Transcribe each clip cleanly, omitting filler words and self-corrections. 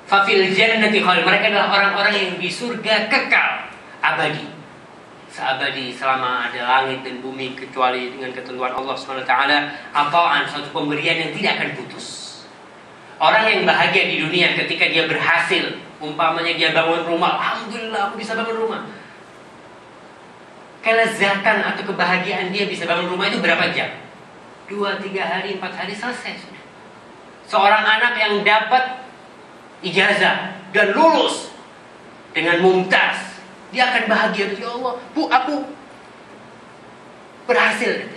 Fafil jannati khalid. Mereka adalah orang-orang yang di surga kekal abadi. Seabadi selama ada langit dan bumi, kecuali dengan ketentuan Allah SWT. Ataan, suatu pemberian yang tidak akan putus. Orang yang bahagia di dunia ketika dia berhasil, umpamanya dia bangun rumah, alhamdulillah aku bisa bangun rumah. Kelezatan atau kebahagiaan dia bisa bangun rumah itu berapa jam? 2, 3 hari, 4 hari selesai sudah. Seorang anak yang dapat ijazah dan lulus dengan mumtaz, dia akan bahagia. Ya Allah, Bu, aku berhasil.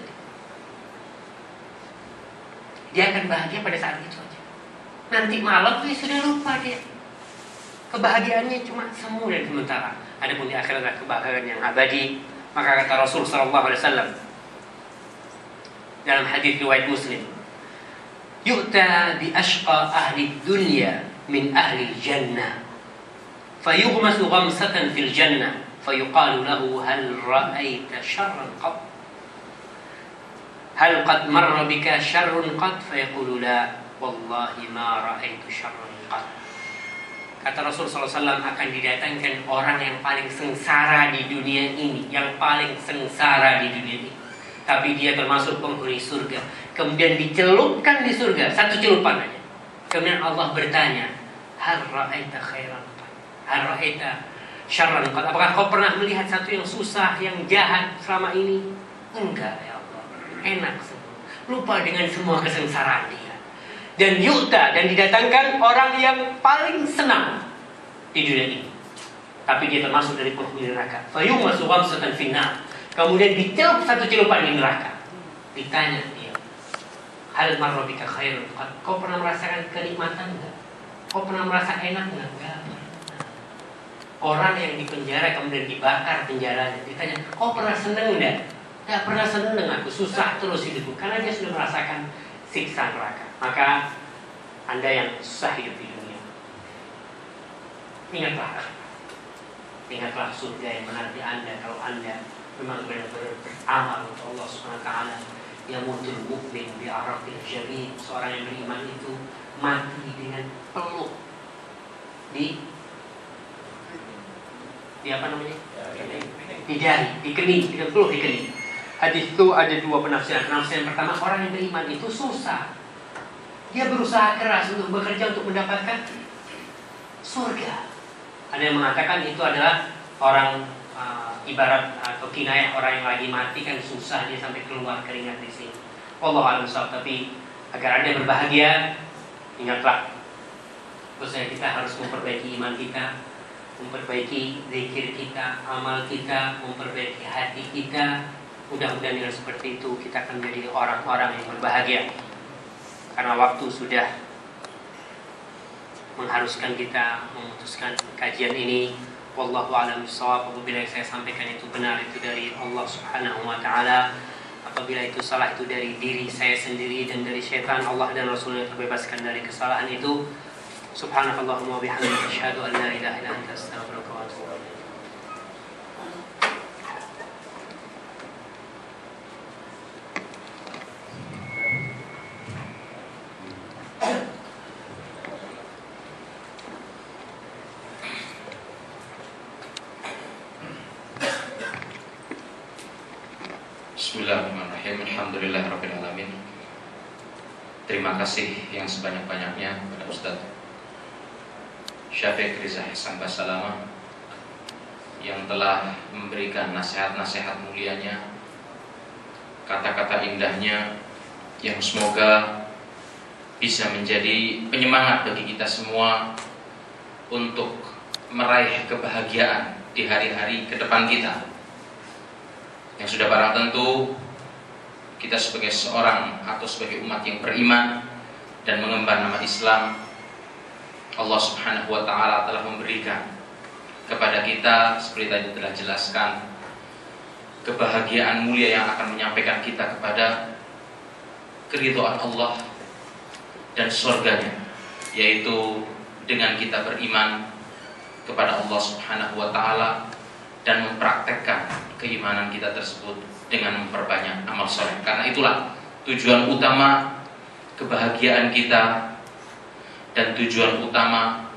Dia akan bahagia pada saat itu aja. Nanti malam dia sudah lupa dia. Kebahagiaannya cuma semu dan sementara. Adapun di akhirat adalah kebahagiaan yang abadi. Maka kata Rasul SAW dalam hadis riwayat Muslim, yu'ta bi ashqa ahli dunya min ahli jannah, fayughmasu ghamsatan fil jannah, fayuqalu lahu hal ra'aita syarran qad, hal qad marra bika syarrun qad, fayaqulu la wallahi ma ra'aitu syarran qad. Kata Rasul SAW, akan didatangkan orang yang paling sengsara di dunia ini, yang paling sengsara di dunia ini, tapi dia termasuk penghuni surga. Kemudian dicelupkan di surga, satu celupan aja. Kemudian Allah bertanya, hal ra'aita khairan qad, hal ra'aita syarran qad, apakah kau pernah melihat satu yang susah, yang jahat selama ini? Enggak ya Allah, enak semua, lupa dengan semua kesengsaraan dia. Dan yu'ta, dan didatangkan orang yang paling senang di dunia ini, tapi dia termasuk dari penghuni neraka. Fayughmasu ghamsatan finnar, kemudian dicelup satu celupan di neraka. Ditanya dia, hal marra bika khairun qad, kau pernah merasakan kenikmatan enggak? Kau pernah merasa enak enggak? Enggak pernah. Orang yang di penjara kemudian dibakar penjaranya, ditanya, kau pernah seneng enggak? Enggak pernah seneng aku, susah terus hidupku, karena dia sudah merasakan siksa neraka. Maka Anda yang susah hidup di dunia, ingatlah surga yang menanti Anda kalau Anda memang benar-benar beramal untuk Allah Subhanahu wa taala. Yamutul mu'min bi araqil jabin, seorang yang beriman itu mati dengan peluk di apa namanya? Di jari, di kening, dengan peluk di kening. Hadis itu ada dua penafsiran. Penafsiran pertama, orang yang beriman itu susah. Dia berusaha keras untuk bekerja untuk mendapatkan surga. Ada yang mengatakan itu adalah orang ibarat atau kinayah orang yang lagi mati kan susah, dia sampai keluar keringat di sini. Wallahu a'lam bishawab. Tapi agar Anda berbahagia, ingatlah bahwasanya kita harus memperbaiki iman kita, memperbaiki zikir kita, amal kita, memperbaiki hati kita. Mudah-mudahan dengan seperti itu kita akan menjadi orang-orang yang berbahagia. Karena waktu sudah mengharuskan kita memutuskan kajian ini. Wallahu a'lam bishawab. Apabila yang saya sampaikan itu benar, itu dari Allah Subhanahu wa taala. Apabila itu salah, itu dari diri saya sendiri dan dari syaitan. Allah dan Rasulnya terbebaskan dari kesalahan itu. Subhanakallahumma wa bihamdika, asyhadu an la ilaha illa anta, astaghfiruka wa atubu ilaik. Bismillahirrahmanirrahim. Alhamdulillahirabbil alamin. Terima kasih yang sebanyak-banyaknya kepada Ustaz Syafiq Riza Hasan Basalama yang telah memberikan nasihat-nasihat mulianya, kata-kata indahnya yang semoga bisa menjadi penyemangat bagi kita semua untuk meraih kebahagiaan di hari-hari ke depan kita. Yang sudah barang tentu kita sebagai seorang atau sebagai umat yang beriman dan mengemban nama Islam, Allah Subhanahu wa taala telah memberikan kepada kita, seperti tadi telah jelaskan, kebahagiaan mulia yang akan menyampaikan kita kepada keridhaan Allah dan surganya, yaitu dengan kita beriman kepada Allah Subhanahu wa taala dan mempraktekkan keimanan kita tersebut dengan memperbanyak amal soleh. Karena itulah tujuan utama kebahagiaan kita dan tujuan utama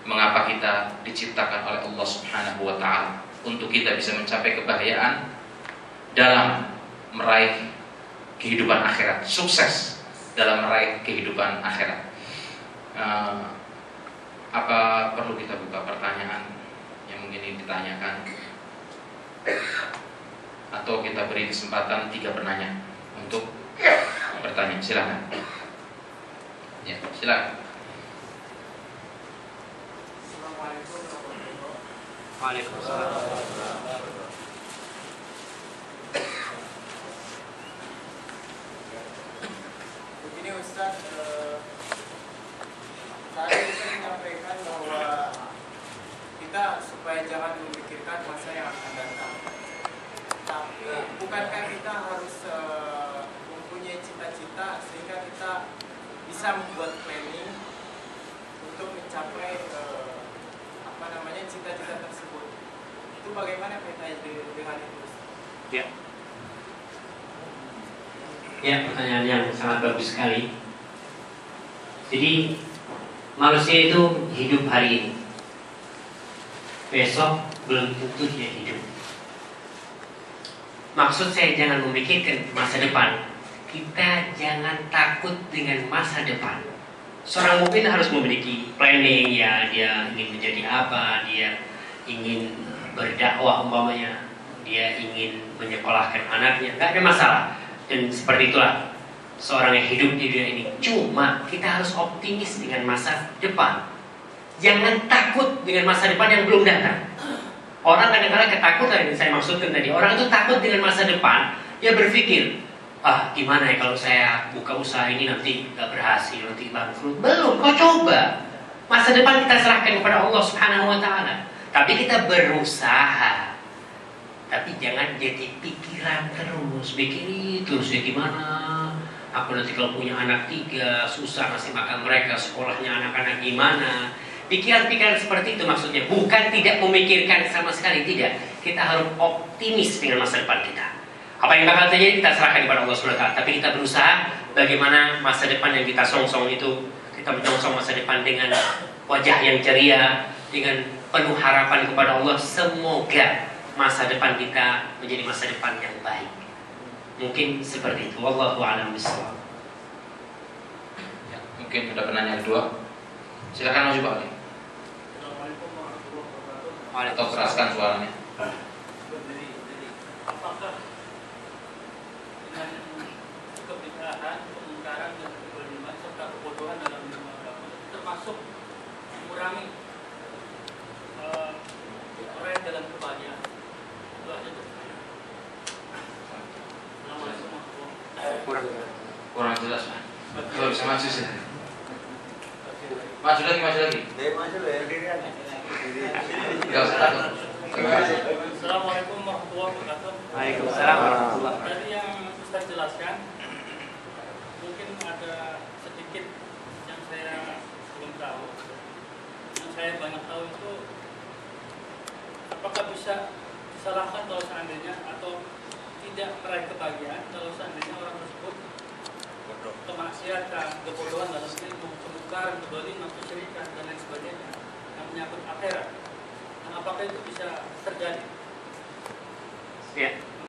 mengapa kita diciptakan oleh Allah Subhanahu wa taala, untuk kita bisa mencapai kebahagiaan dalam meraih kehidupan akhirat, sukses dalam meraih kehidupan akhirat. Apa perlu kita buka pertanyaan yang mungkin ini ditanyakan, atau kita beri kesempatan 3 penanya untuk bertanya? Silakan. Ya, silakan. Assalamualaikum warahmatullahi wabarakatuh. Waalaikumsalam. Begini Ustaz, saya bisa menyampaikan bahwa kita supaya jangan memikirkan masa yang akan datang. Tapi bukankah kita harus mempunyai cita-cita sehingga kita bisa membuat planning untuk mencapai cita-cita tersebut? Itu bagaimana kaitannya dengan itu? Ya. Ya, pertanyaan yang sangat bagus sekali. Jadi manusia itu hidup hari ini, besok belum tentu dia hidup. Maksud saya jangan memikirkan masa depan. Kita jangan takut dengan masa depan. Seorang mukmin harus memiliki planning, ya, dia ingin menjadi apa, dia ingin berdakwah umpamanya, dia ingin menyekolahkan anaknya, nggak ada masalah. Dan seperti itulah seorang yang hidup di dunia ini. Cuma kita harus optimis dengan masa depan. Jangan takut dengan masa depan yang belum datang. Orang kadang-kadang ketakutan yang saya maksudkan tadi. Orang itu takut dengan masa depan. Dia berpikir, gimana ya kalau saya buka usaha ini nanti gak berhasil, nanti bangkrut. Belum, kau coba. Masa depan kita serahkan kepada Allah Subhanahu wa ta'ala. Tapi kita berusaha. Tapi jangan jadi pikiran terus, mikir terus ya gimana. Aku nanti kalau punya anak 3, susah ngasih makan mereka, sekolahnya anak-anak gimana. Pikiran-pikiran seperti itu maksudnya. Bukan tidak memikirkan sama sekali, tidak. Kita harus optimis dengan masa depan kita. Apa yang bakal terjadi kita serahkan kepada Allah SWT. Tapi kita berusaha bagaimana masa depan yang kita songsong itu, kita menyongsong masa depan dengan wajah yang ceria, dengan penuh harapan kepada Allah. Semoga masa depan kita menjadi masa depan yang baik. Mungkin seperti itu. Wallahu a'lam bishawab. Ya, mungkin ada penanya kedua. Silakan maju Pak Ali. Assalamualaikum warahmatullahi wabarakatuh. Atau keraskan suaranya. Jadi, apakah dengan kebid'ahan, kemungkaran dan kezaliman serta kebodohan dalam ilmu agama termasuk mengurangi orang dalam kebahagiaan? Itu aja tuh. Assalamualaikum warahmatullahi wabarakatuh. Kurang jelas Pak. Kalau bisa maju sih. Maju lagi. Enggak usah takut. Assalamualaikum warahmatullahi wabarakatuh. Waalaikumsalam warahmatullahi wabarakatuh. Tadi yang Ustaz jelaskan, mungkin ada sedikit yang saya belum tahu. Yang saya banyak tahu itu, apakah bisa disalahkan kalau seandainya atau tidak meraih kebahagiaan kalau seandainya orang tersebut kemaksiatan, kebodohan dalam ilmu, kemungkaran, kedzaliman, kesyirikan dan lain sebagainya yang menyangkut akhirat. Nah, apakah itu bisa terjadi? Ya.